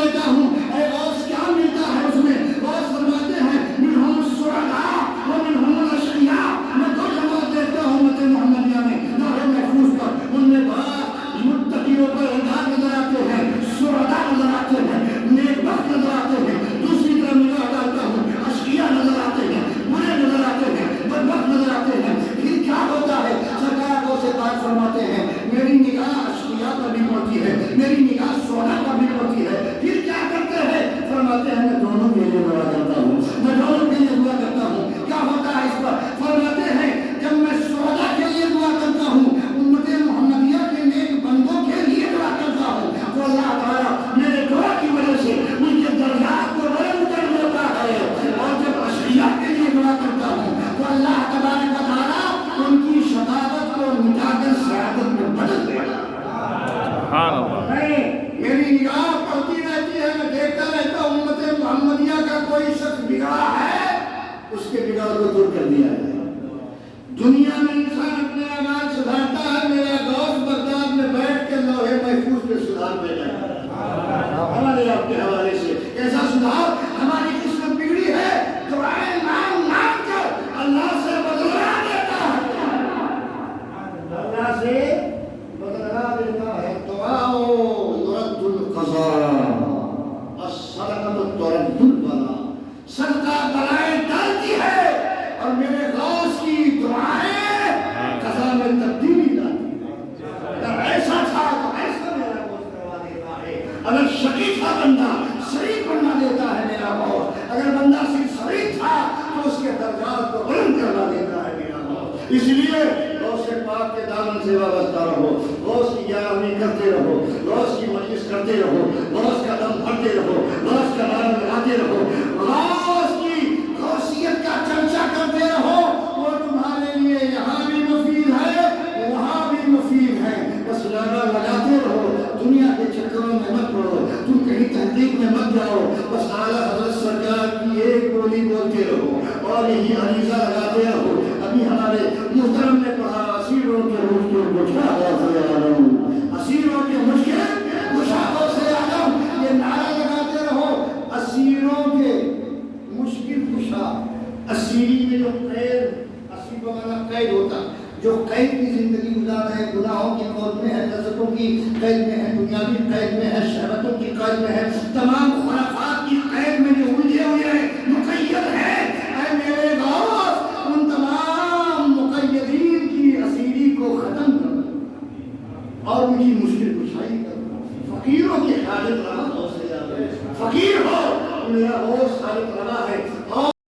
لیتا ہوں اے غوث کیا ملتا ہے اس میں؟ غوث فرماتے ہیں منہم الشہداء ومنہم الاشقیاء، میں دو جماعت دیکھتا ہوں امت محمدیہ میں لوح محفوظ پر، ان میں بعض متقیوں پر ہدایت نظر آتے ہیں، شہداء نظر آتے ہیں، نیک بخت نظر آتے ہیں، دوسری طرف نگاہ ڈالتا ہوں اشقیاء نظر آتے ہیں، برے نظر آتے ہیں، بدبخت نظر آتے ہیں۔ پھر کیا ہوتا ہے؟ سرکار کو سے بات فرماتے ہیں میری نگاہ اشقیاء پر بھی پڑتی ہے، میری نگاہ شہداء پر بھی پڑتی ہے، پھر کیا کرتے ہیں؟ فرماتے ہیں میں دونوں کے لیے دعا کرتا ہوں، میں دونوں کے لیے دعا کرتا ہوں۔ کیا ہوتا ہے اس پر؟ فرماتے ہیں جب میں شہداء کے لیے دعا کرتا ہوں، امت محمدیہ کے نیک بندوں کے لیے دعا کرتا ہوں، تو اللہ تعالیٰ میرے دعا کی وجہ سے ان کے درجات کو بلند کر دیتا ہے، اور جب اشقیاء کے لیے دعا کرتا ہوں تو اللہ تبارک و تعالیٰ ان کی شقاوت کو مٹا کر سعادت میں بدل دیتا ہے۔ میری نگاہ پڑتی رہتی ہے، میں دیکھتا رہتا ہوں امت محمدیہ کا کوئی شخص بگڑا ہے، اس کے بگاڑ کو دور کر دیا ہے۔ دنیا میں انسان اپنے اعمال سدھارتا ہے، میرا غوث بغداد میں بیٹھ کے لوح محفوظ پہ سدھار بھیجا ہے ہمارے آپ کے حوالے سے۔ کیسا سدھار؟ ہماری قسمت بگڑی ہے، دعائیں مانگ مانگ کر اللہ سے بدلنا دیتا ہے، اللہ سے بدلنا دیتا ہے۔ دعاؤ ترد القضاء الصدقۃ ترد البلاء، صدقہ بلائیں ٹالتی ہے اور میرے غوث کی دعائیں قضا میں تبدیلی لاتی ہے۔ اگر ایسا تھا تو ایسا میرا غوث کروا دیتا ہے، اگر شقی تھا بندہ شریک بنا دیتا ہے میرا غوث، اگر بندہ صرف شریک تھا تو اس کے درجات کو بلند کروا دیتا ہے میرا غوث۔ اس لیے غوث پاک کے دامن سے وابستہ رہو، غوث کی یاری کرتے رہو، غوث کی مجلس کرتے رہو، غوث کا دم بھرتے رہو، غوث کا نام لگاتے رہو، غوث کی غوثیت کا چرچا کرتے رہو، وہ تمہارے لیے یہاں بھی مفید ہے وہاں بھی مفید ہے۔ بس نعرہ لگاتے رہو، دنیا کے چکروں میں مت پڑو، تم کہیں تحقیق میں مت جاؤ، بس اعلیٰ حضرت سرکار کی ایک بولی بولتے رہو اور یہی عریضہ لگاتے رہو۔ ابھی ہمارے محترم نے پڑھا اسیروں کے مشکل گشادہ سے عالم، اسیروں کے مشکل گشادہ سے عالم، یہ نعرہ لگاتے رہو۔ اسیروں کے مشکل کشا، اسیری میں جو قید، اسیر کا معنی قید ہوتا، جو قید کی زندگی گزار رہے، گناہوں کی قید میں ہے، لذتوں کی قید میں ہے، دنیاوی قید میں ہے، شہوتوں کی قید میں ہے، تمام خرافات کی قید میں جو الجھے ہوئے ہیں، مقید ہے، اے میرے غوث ان تمام مقیدین کی اسیری کو ختم کر دو اور ان کی مشکل کشائی کر دو۔ فقیروں کی حاجت روا، فقیر ہو میرا غوث حاجت روا ہے۔